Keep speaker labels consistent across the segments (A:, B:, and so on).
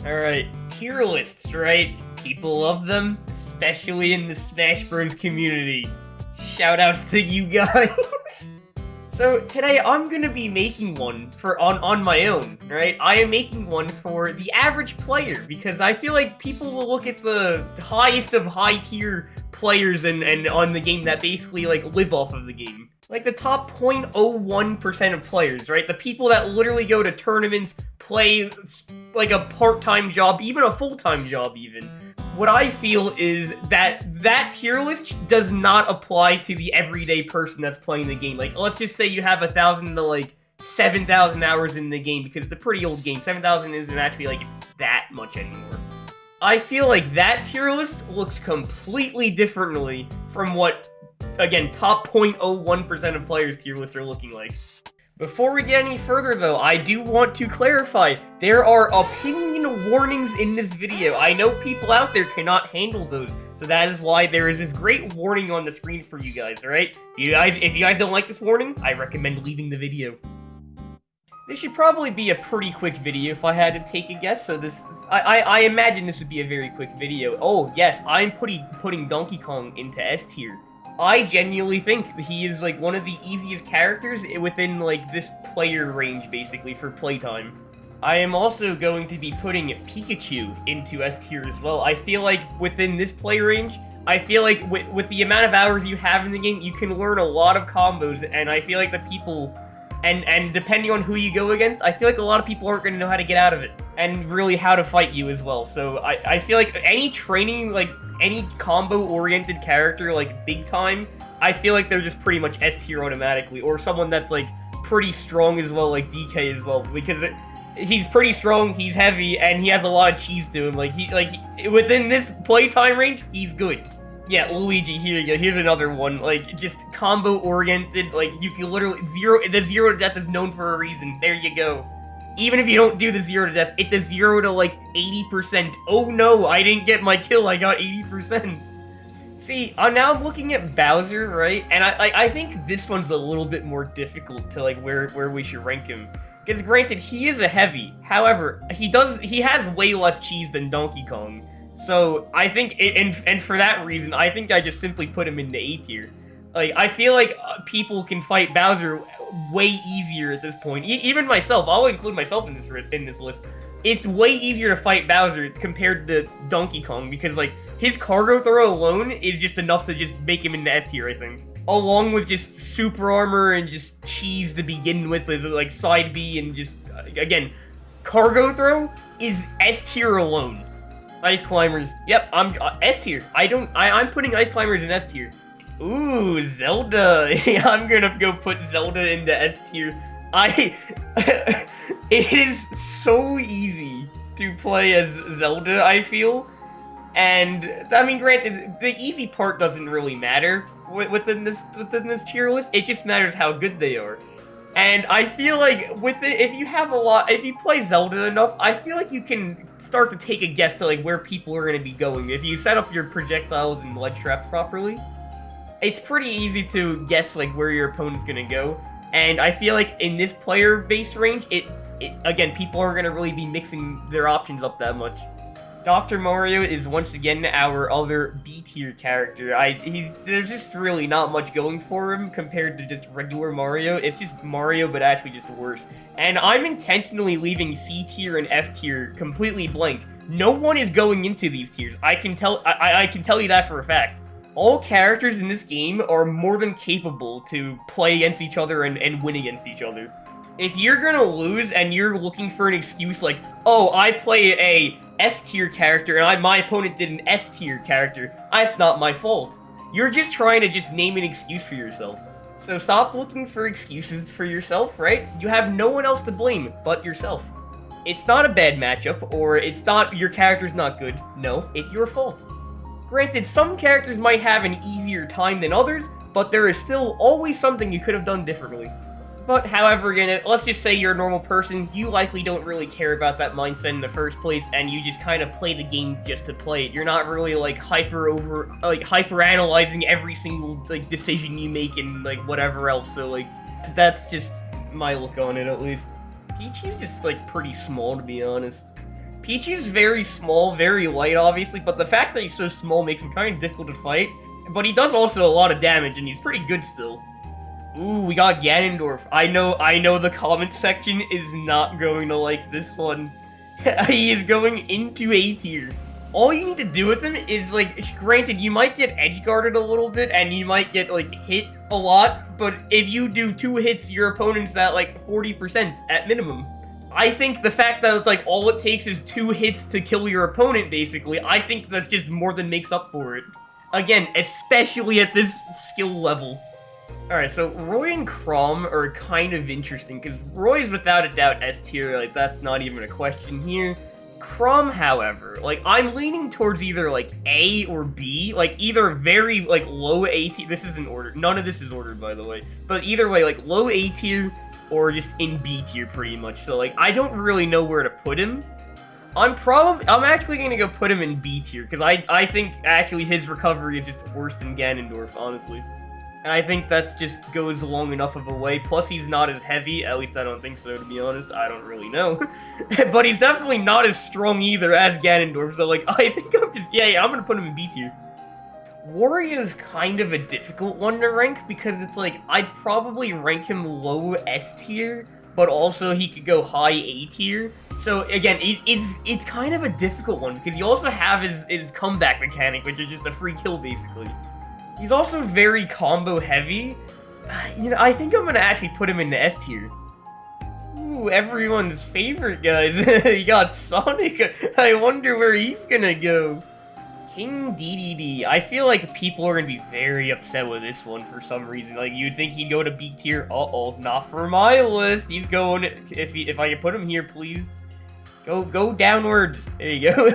A: Alright, tier lists, right? People love them, especially in the Smash Bros community. Shoutouts to you guys! So today I'm gonna be making one on my own, right? I am making one for the average player because I feel like people will look at the highest of high tier players and on the game that basically like live off of the game. Like the top 0.01% of players, right? The people that literally go to tournaments, play like a part-time job, even a full-time job even. What I feel is that tier list does not apply to the everyday person that's playing the game. Like, let's just say you have 1,000 to like 7,000 hours in the game because it's a pretty old game. 7,000 isn't actually like that much anymore. I feel like that tier list looks completely differently from what, again, top 0.01% of players' tier lists are looking like. Before we get any further though, I do want to clarify, there are opinion warnings in this video. I know people out there cannot handle those, so that is why there is this great warning on the screen for you guys, alright? If you guys don't like this warning, I recommend leaving the video. This should probably be a pretty quick video if I had to take a guess, so I imagine this would be a very quick video. Oh, yes, I'm putting Donkey Kong into S tier. I genuinely think he is, like, one of the easiest characters within, like, this player range, basically, for playtime. I am also going to be putting Pikachu into S tier as well. I feel like within this play range, I feel like with the amount of hours you have in the game, you can learn a lot of combos, and I feel like the people, and depending on who you go against, I feel like a lot of people aren't going to know how to get out of it, and really how to fight you as well. So I feel like any training, like, any combo-oriented character, like, big time, I feel like they're just pretty much S tier automatically, or someone that's, like, pretty strong as well, like DK as well, because he's pretty strong, he's heavy, and he has a lot of cheese to him. Within this playtime range, he's good. Yeah, Luigi, here you go, here's another one, like, just combo-oriented, like, you can literally, the 0 to death is known for a reason, there you go. Even if you don't do the 0 to death, it's a 0 to, like, 80%. Oh no, I didn't get my kill, I got 80%. See, now I'm looking at Bowser, right? And I think this one's a little bit more difficult to, like, where we should rank him. Because granted, he is a heavy. However, he has way less cheese than Donkey Kong. So, I think, and for that reason, I think I just simply put him into A tier. Like, I feel like people can fight Bowser way easier at this point. Even myself, I'll include myself in this list. It's way easier to fight Bowser compared to Donkey Kong because, like, his cargo throw alone is just enough to just make him into S tier, I think. Along with just super armor and just cheese to begin with, like side B and just, again, cargo throw is S tier alone. Ice climbers, yep, I'm S tier. I'm putting ice climbers in S tier. Ooh, Zelda. I'm gonna go put Zelda into S tier. It is so easy to play as Zelda, I feel. And, I mean, granted, the easy part doesn't really matter within this tier list. It just matters how good they are. And I feel like if you play Zelda enough, I feel like you can start to take a guess to, like, where people are gonna be going. If you set up your projectiles and ledge traps properly, it's pretty easy to guess, like, where your opponent's gonna go. And I feel like in this player base range, again, people aren't gonna really be mixing their options up that much. Dr. Mario is once again our other B tier character. There's just really not much going for him compared to just regular Mario. It's just Mario, but actually just worse. And I'm intentionally leaving C tier and F tier completely blank. No one is going into these tiers. I can tell you that for a fact. All characters in this game are more than capable to play against each other and win against each other. If you're gonna lose and you're looking for an excuse like, oh, I play a F-tier character and my opponent did an S-tier character, that's not my fault. You're just trying to just name an excuse for yourself. So stop looking for excuses for yourself, right? You have no one else to blame but yourself. It's not a bad matchup, or it's not your character's not good. No, it's your fault. Granted, some characters might have an easier time than others, but there is still always something you could have done differently. But, however, again, let's just say you're a normal person, you likely don't really care about that mindset in the first place, and you just kind of play the game just to play it. You're not really, like, hyper-analyzing every single, like, decision you make and, like, whatever else, so, like, that's just my look on it, at least. Peachy's just, like, pretty small, to be honest. Pichu's very small, very light, obviously, but the fact that he's so small makes him kind of difficult to fight. But he does also a lot of damage, and he's pretty good still. Ooh, we got Ganondorf. I know the comment section is not going to like this one. He is going into A tier. All you need to do with him is, like, granted, you might get edge-guarded a little bit, and you might get, like, hit a lot, but if you do 2 hits, your opponent's at, like, 40% at minimum. I think the fact that it's, like, all it takes is 2 hits to kill your opponent, basically, I think that's just more than makes up for it. Again, especially at this skill level. Alright, so Roy and Chrom are kind of interesting, because Roy is without a doubt S tier, like, that's not even a question here. Chrom, however, like, I'm leaning towards either, like, A or B, like, either very, like, low A tier, this isn't ordered, none of this is ordered, by the way, but either way, like, low A tier, or just in B tier, pretty much, so, like, I don't really know where to put him. I'm actually gonna go put him in B tier, because I think, actually, his recovery is just worse than Ganondorf, honestly. And I think that just goes long enough of a way. Plus, he's not as heavy. At least I don't think so, to be honest. I don't really know. But he's definitely not as strong either as Ganondorf. So, like, I think I'm gonna put him in B tier. Wario's kind of a difficult one to rank because it's like, I'd probably rank him low S tier, but also he could go high A tier. So, again, it's kind of a difficult one because you also have his comeback mechanic, which is just a free kill, basically. He's also very combo heavy. You know, I think I'm gonna actually put him in the S tier. Ooh, everyone's favorite, guys. You got Sonic. I wonder where he's gonna go. King DDD. I feel like people are gonna be very upset with this one for some reason. Like, you'd think he'd go to B tier. Uh-oh, not for my list. He's going, if I could put him here, please. Go downwards. There you go.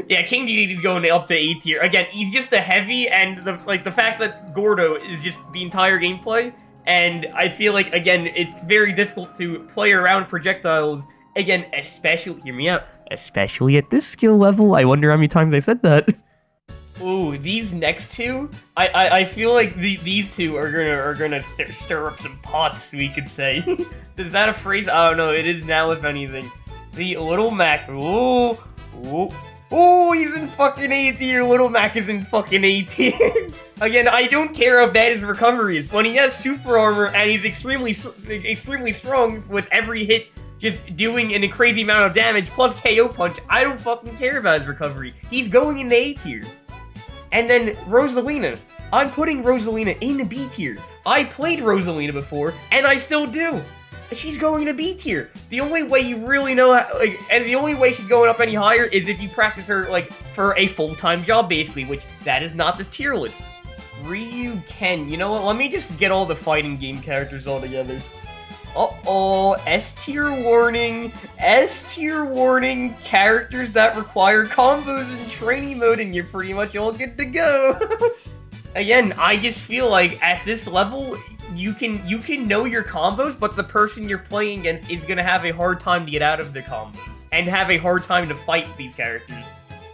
A: Yeah, King DDD's going up to A tier. Again, he's just a heavy, and the fact that Gordo is just the entire gameplay, and I feel like, again, it's very difficult to play around projectiles. Again, especially, hear me out, especially at this skill level. I wonder how many times I said that. Ooh, these next two, I feel like these two are gonna stir up some pots, we could say. Is that a phrase? I don't know. It is now, if anything. The Little Mac. Ooh. Ooh, he's in fucking A tier. Little Mac is in fucking A tier. Again, I don't care how bad his recovery is. When he has super armor and he's extremely strong with every hit just doing a crazy amount of damage plus KO punch, I don't fucking care about his recovery. He's going into A tier. And then Rosalina. I'm putting Rosalina in B tier. I played Rosalina before, and I still do. She's going to B tier. The only way you really know, and the only way she's going up any higher is if you practice her, like, for a full-time job, basically, which that is not this tier list. Ryu Ken. You know what? Let me just get all the fighting game characters all together. Uh-oh. S tier warning. S tier warning. Characters that require combos in training mode, and you're pretty much all good to go. Again, I just feel like at this level, you can know your combos, but the person you're playing against is gonna have a hard time to get out of their combos and have a hard time to fight these characters.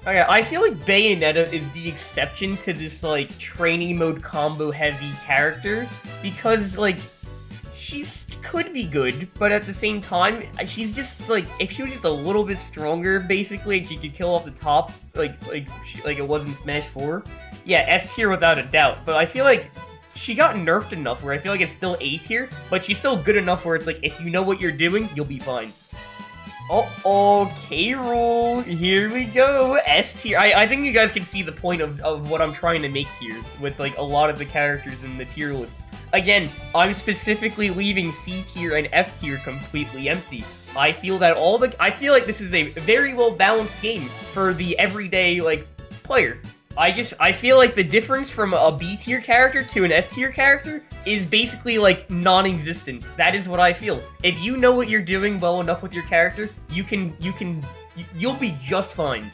A: Okay, I feel like Bayonetta is the exception to this, like, training mode combo heavy character because, like, could be good, but at the same time, she's just, like, if she was just a little bit stronger, basically, she could kill off the top, like it was in Smash 4. Yeah, S tier without a doubt, but I feel like she got nerfed enough where I feel like it's still A tier, but she's still good enough where it's like, if you know what you're doing, you'll be fine. Uh-oh, K-Rool, here we go, S tier. I think you guys can see the point of what I'm trying to make here with, like, a lot of the characters in the tier list. Again, I'm specifically leaving C tier and F tier completely empty. I feel like this is a very well-balanced game for the everyday, like, player. I feel like the difference from a B tier character to an S tier character is basically, like, non-existent. That is what I feel. If you know what you're doing well enough with your character, you'll be just fine.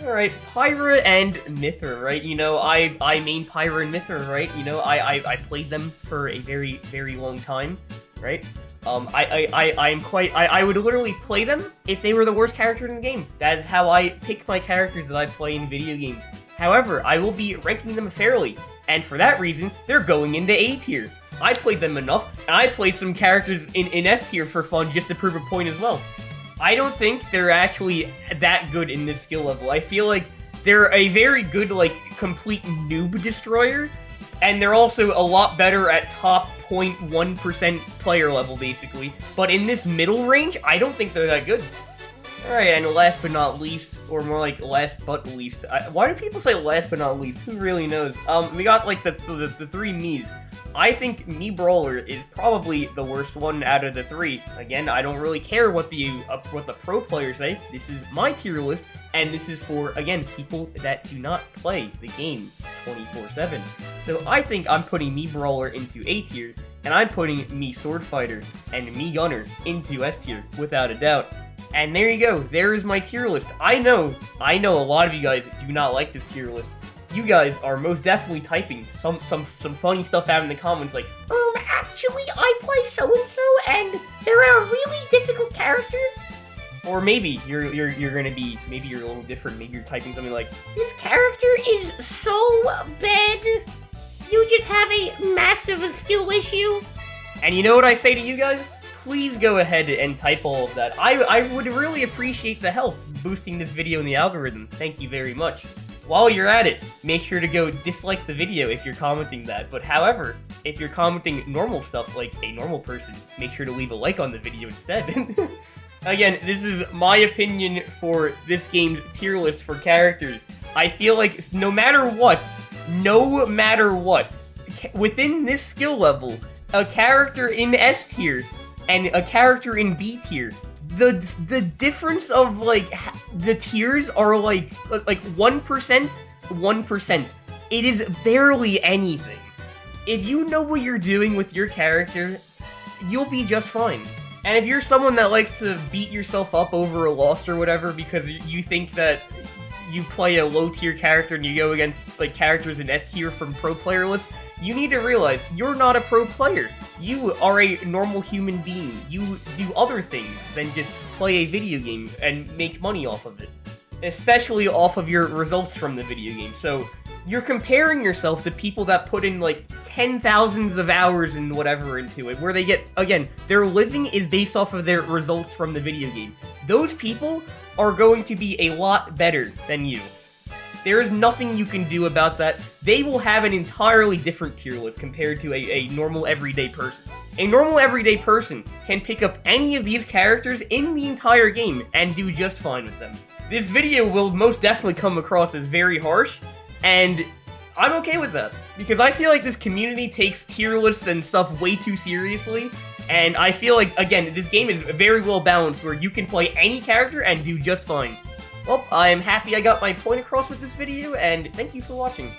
A: Alright, Pyra and Mythra, right? You know, I main Pyra and Mythra, right? You know, I played them for a very, very long time, right? I would literally play them if they were the worst characters in the game. That is how I pick my characters that I play in video games. However, I will be ranking them fairly, and for that reason, they're going into A tier. I played them enough, and I played some characters in S tier for fun just to prove a point as well. I don't think they're actually that good in this skill level. I feel like they're a very good, like, complete noob destroyer, and they're also a lot better at top 0.1% player level, basically. But in this middle range, I don't think they're that good. Alright, and last but not least, or more like last but least. Why do people say last but not least? Who really knows? We got, like, the three Miis. I think Mii Brawler is probably the worst one out of the three. Again, I don't really care what the pro players say. This is my tier list, and this is for, again, people that do not play the game 24/7. So I think I'm putting Mii Brawler into A tier, and I'm putting Mii Sword Fighter and Mii Gunner into S tier, without a doubt. And there you go. There is my tier list. I know a lot of you guys do not like this tier list. You guys are most definitely typing some funny stuff out in the comments, like, actually, I play so-and-so, and they're a really difficult character. Or maybe you're gonna be, maybe you're a little different, maybe you're typing something like, this character is so bad, you just have a massive skill issue. And you know what I say to you guys? Please go ahead and type all of that. I would really appreciate the help boosting this video in the algorithm. Thank you very much. While you're at it, make sure to go dislike the video if you're commenting that. But however, if you're commenting normal stuff like a normal person, make sure to leave a like on the video instead. Again, this is my opinion for this game's tier list for characters. I feel like no matter what, within this skill level, a character in S tier and a character in B tier, the difference of, like, the tiers are, like 1%. It is barely anything. If you know what you're doing with your character, you'll be just fine. And if you're someone that likes to beat yourself up over a loss or whatever because you think that you play a low-tier character and you go against, like, characters in S tier from pro player lists, you need to realize you're not a pro player. You are a normal human being. You do other things than just play a video game and make money off of it. Especially off of your results from the video game. So, you're comparing yourself to people that put in, like, 10,000s of hours and whatever into it, where they get, again, their living is based off of their results from the video game. Those people are going to be a lot better than you. There is nothing you can do about that. They will have an entirely different tier list compared to a normal everyday person. A normal everyday person can pick up any of these characters in the entire game and do just fine with them. This video will most definitely come across as very harsh, and I'm okay with that. Because I feel like this community takes tier lists and stuff way too seriously, and I feel like, again, this game is very well balanced where you can play any character and do just fine. Well, I'm happy I got my point across with this video, and thank you for watching.